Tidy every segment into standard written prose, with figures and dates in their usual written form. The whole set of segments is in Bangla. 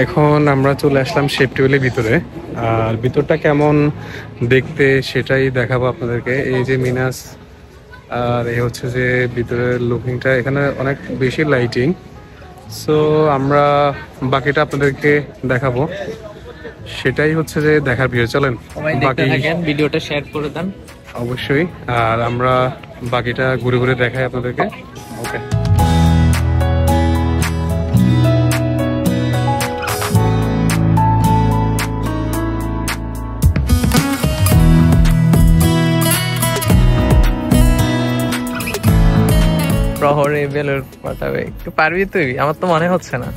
এখন আমরা চলে আসলাম শেপ টেবিলের ভিতরে, আর ভিতরটা কেমন দেখতে সেটাই দেখাবো আপনাদেরকে। এই যে মিনাস, আর এই হচ্ছে যে ভিতরের লুকিংটা, এখানে অনেক বেশি লাইটিং। সো আমরা বাকিটা আপনাদেরকে দেখাবো, সেটাই হচ্ছে যে দেখার ভিডিও। চলেন বাকি ভিডিওটা শেয়ার করে দেন অবশ্যই, আর আমরা বাকিটা ঘুরে ঘুরে দেখাই আপনাদেরকে। ওকে, প্রহরে বেলুন পাঠাবে, একটু পারবি তুই? আমার তো মনে হচ্ছে না।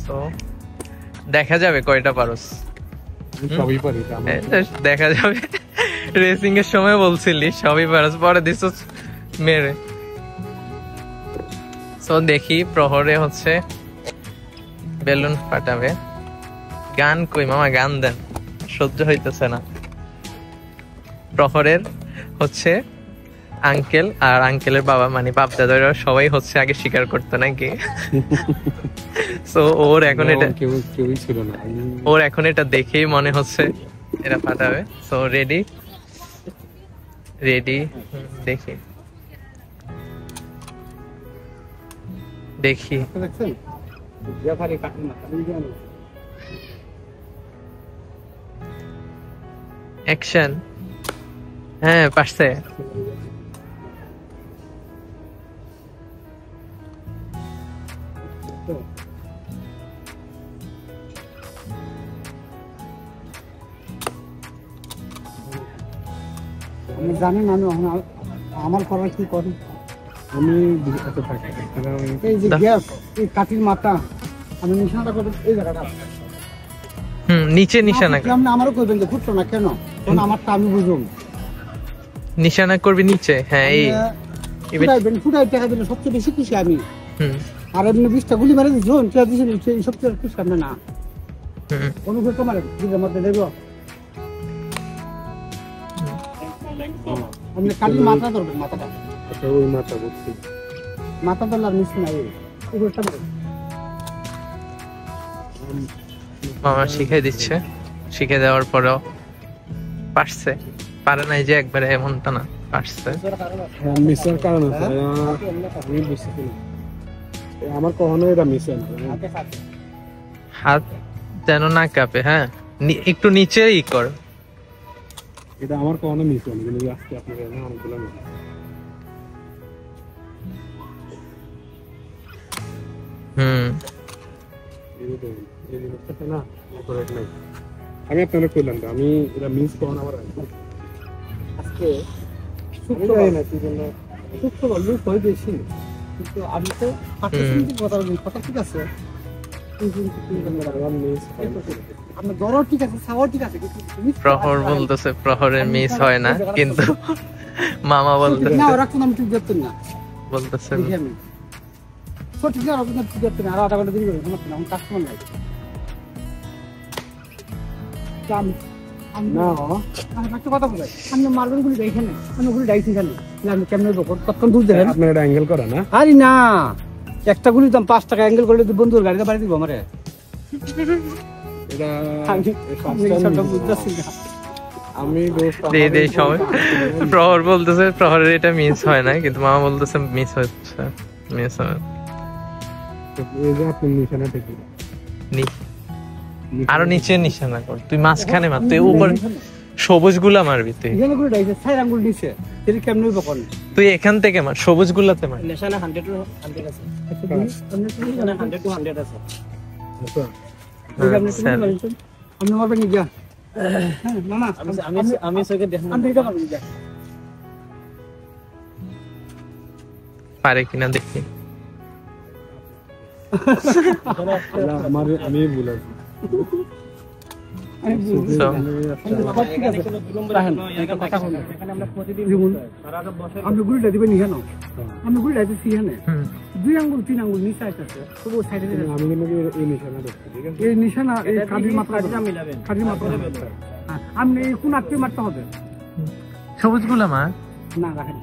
তো দেখা যাবে কয়টা পারস। সবই পারি, দেখা যাবে। রেসিং এর সময় বলছিলি সবই পারস, পরে দিস মেরে। তো দেখি প্রহরে হচ্ছে বেলুন ফাটাবে। গান কই মামা, গান দেন, সহ্য হইতেছে না। প্রহরের হচ্ছে আঙ্কেল আর আঙ্কেলের বাবা, মানে বাপ দাদারা সবাই হচ্ছে আগে স্বীকার করতো নাকি। সো ওর এখন এটা কেউই ছিল না, ওর এখন এটা দেখেই মনে হচ্ছে এটা ফাটাবে। সো রেডি রেডি, দেখি দেখি। অ্যাকশন। হ্যাঁ পারছে। আমি জানি না আমি আমার করার কি করি। আমি এই যে গ্যাস, এই কাঠির মাথা, আমি নিশানাটা করবো এই জায়গাটা। নিচে নিশানা আপনি আমারও করবেন যে ফুটছো না কেন, কারণ আমারটা আমি বুঝুন। নিশানা করবি নিচে। হ্যাঁ এই ফুটাই টাকা দিলে সবচেয়ে বেশি খুশি আমি। আর এমনি 20টা গুলি মারে দিয়েছেন, সবচেয়ে খুশি আপনি না। অনুভব তোমার দিকের মধ্যে দেব। আপনি কালি মাথা ধরবেন, মাথাটা। আচ্ছা ওই মাথা বলছি, মাথা ধরলে আর মিস নাই। মামা শিখে দিচ্ছে, শিখে দেওয়ার পরেও পারছে। পারে নাই যে একবারে, এমনটা না, পারছে। মিসের কারণ আছে আমি বুঝছি না, আমার কখনো এটা মিস হয় না। হাত যেন না কাঁপে। হ্যাঁ একটু নিচেই কর। এটা আমার কখনো মিস হয় না, কিন্তু আজকে আপনাকে অনেকগুলো মিস। আমি আপনারা করলাম, আমি এটা মিস কখন আমার আজকে শুক্রবার না কি জন্য শুক্রবার লোক হয় বেশি, কিন্তু আমি তো কথা ঠিক আছে। আপনার জ্বরও ঠিক আছে, খাওয়াও ঠিক আছে, প্রহর বলতেছে প্রহরে মিস হয় না, কিন্তু মামা বলতেছে না ওরা কোনো আমি ঠিক করতেন না, বলতেছে আমি সঠিক না ওরা ঠিক করতেন না। আর আধা ঘন্টা দেরি করে সমস্যা না, আমি কাস্টমার নাই। কথা বলে আমি মার্বেল গুলি যাই এখানে, আমি ওগুলি যাইছি এখানে, আমি কেমন কতক্ষণ দূর দেখেন। আপনার এটা অ্যাঙ্গেল করা না? আরে না, একটা গুলি দাম 5 টাকা, অ্যাঙ্গেল করলে বন্ধুর গাড়িতে বাড়ি দিব আমারে। প্রহর বলতেছে প্রহরের এটা মিস হয় না, কিন্তু মামা বলতেছে মিস হচ্ছে, মিস হয়। আরো নিচে নিশানা কর, তুই মাঝখানে মার, তুই উপর সবুজ গুলা মারবি। তুই তুই এখান থেকে মার, সবুজ গুলাতে মার। নিশানা 100 আছে, 100 to 100 আছে। আমি মারবেন যা মামা, আমি সকে দেখুন আমি এটা মারবেন যা, পারে কিনা দেখি। আমি বলেছি আমি গুলিটা দিবেন এখানে, আমি গুলিটা দিচ্ছি এখানে 2 আঙ্গুল 3 আঙ্গুল নিচে আছে, তবু সাইডে আমি কিন্তু এই নিশানা দেখছি, ঠিক আছে? এই নিশানা এই কাঠির মাত্রা মিলাবেন, কাঠির মাত্রা আপনি কোন আটকে মারতে হবে, সবুজ গুলা মার না রাখেন।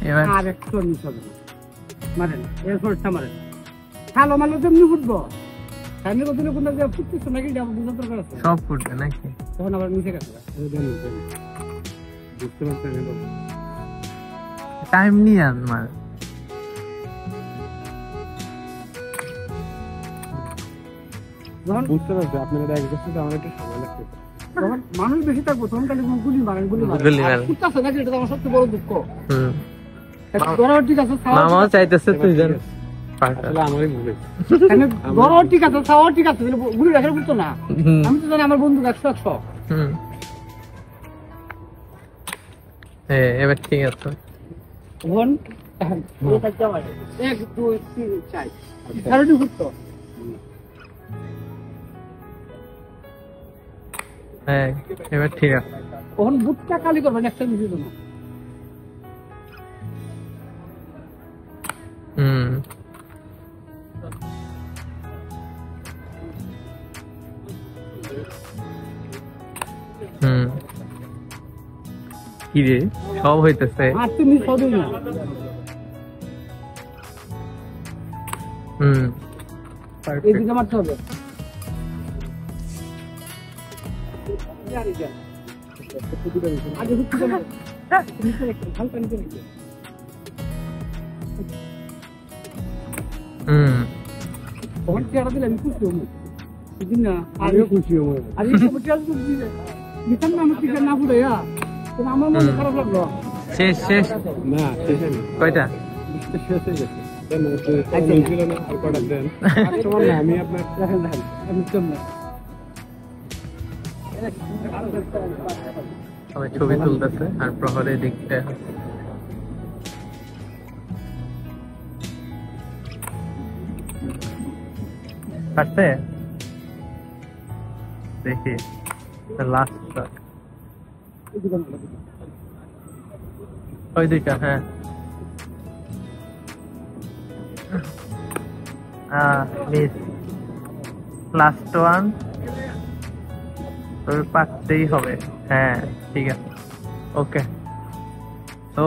এবার আর একটু মিস হবে না। মারেন এর শটটা মারেন ভালো মারলে তেমনি ফুটবো সামনে কত কোন জায়গায় ফুটতেছে নাকি এটা বুঝতে দরকার আছে সব ফুটবে নাকি? তখন আবার মিশে গেছে বুঝতে পারছেন টাইম নিয়ে আমার যখন বুঝতে পারছি আপনাদের এক বছর আমার একটু সময় লাগছে যখন মানুষ বেশি থাকবো তখন খালি গুলি মারেন গুলি মারেন। ফুটতেছে নাকি এটা তো আমার সবচেয়ে বড় দুঃখ হুম ধরো ঠিক আছে মামাও চাইতেছে তুইজন আসলে আমারই ভুল হয়েছে। ধরো ঠিক আছে খাওয়া ঠিক আছে গুলি রাখার করতো না আমি তো জানি আমার বন্ধু 100 হুম এবার ঠিক আছে তখন এক দুই তিন চার চারটি ফুটতো হ্যাঁ এবার ঠিক আছে তখন বুটটা খালি করবেন একটা মিশে দেবো হুম হুম কি রে সব হইতেছে আর তো মিস হবে না হুম এইদিকে মারতে হবে আগে ফুটতে হবে হালকা নিচে নিচে হুম তখন চেয়ারা দিলে আমি খুশি হবো বুঝলি না আমিও খুশি হবো আর এই সব চেয়ার তো দিলে নিতাম না আমার টিকা না ফুটে আমার মনে খারাপ লাগলো শেষ শেষ না শেষ হয়নি কয়টা শেষ হয়ে গেছে ছিল না আর কটা দেন তোমার না আমি আপনার দেখেন আমি চললাম সবাই ছবি তুলতেছে আর প্রহরের দিকটা পারছে দেখি লাস্ট ওই দিকটা হ্যাঁ মিস লাস্ট ওয়ান তোর পারতেই হবে হ্যাঁ ঠিক আছে ওকে তো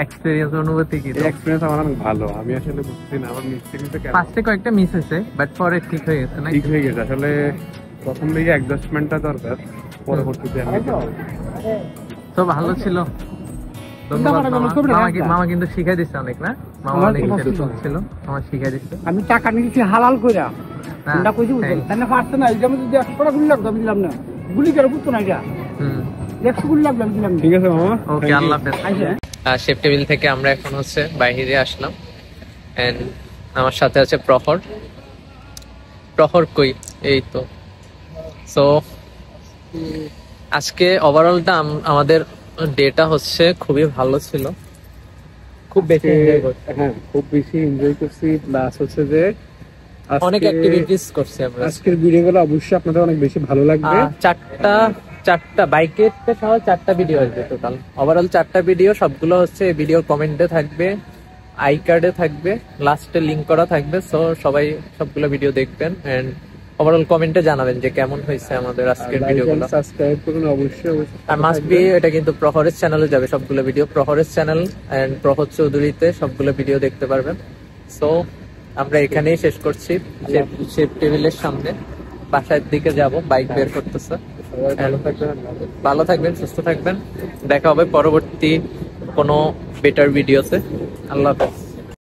এক্সপেরিয়েন্স অনুভূতি কি এক্সপেরিয়েন্স আমার অনেক ভালো আমি আসলে বুঝছি না আমার মিস্টেক হচ্ছে কেন ফার্স্টে কয়েকটা মিস হয়েছে বাট পরে ঠিক হয়ে গেছে না ঠিক হয়ে গেছে আসলে প্রথম দিকে অ্যাডজাস্টমেন্টটা দরকার পরবর্তীতে আমি তো ভালো ছিল ধন্যবাদ মামা কিন্তু শিখাই দিচ্ছে অনেক না মামা অনেক ছিল আমার শিখাই দিচ্ছে আমি টাকা নিয়েছি হালাল কইরা আমরা কইছি বুঝছেন তাহলে পারছে না এই যে আমি যদি 100 টাকা গুলি লাগতো আমি দিলাম না গুলি কেন বুঝতো না এটা 100 গুলি লাগলো আমি দিলাম ঠিক আছে মামা ওকে আল্লাহ হাফেজ শেফ টেবিল থেকে আমরা এখন হচ্ছে বাইরে আসলাম এন্ড আমার সাথে আছে প্রহর কই এই তো সো আজকে ওভারঅলটা আমাদের ডেটা হচ্ছে খুবই ভালো ছিল খুব বেশি এনজয় করছি হ্যাঁ খুব বেশি এনজয় করছি প্লাস হচ্ছে যে অনেক অ্যাক্টিভিটিস করছি আমরা আজকের ভিডিওগুলো অবশ্যই আপনাদের অনেক বেশি ভালো লাগবে চারটা বাইকের সহ 4টা ভিডিও আসবে টোটাল ওভারঅল 4টা ভিডিও সবগুলো হচ্ছে ভিডিও কমেন্টে থাকবে আই কার্ডে থাকবে লাস্টে লিংক করা থাকবে সো সবাই সবগুলো ভিডিও দেখবেন এন্ড ওভারঅল কমেন্টে জানাবেন যে কেমন হয়েছে আমাদের আজকের ভিডিওগুলো সাবস্ক্রাইব করুন অবশ্যই আর মাস্ট বি এটা কিন্তু প্রহরের চ্যানেলে যাবে সবগুলো ভিডিও প্রহরের চ্যানেল এন্ড প্রহর চৌধুরীতে সবগুলো ভিডিও দেখতে পারবেন সো আমরা এখানেই শেষ করছি শেফ টেবিলের সামনে বাসার দিকে যাব বাইক বের করতেছে ভালো থাকবেন সুস্থ থাকবেন দেখা হবে পরবর্তী কোনো বেটার ভিডিওতে আল্লাহ হাফেজ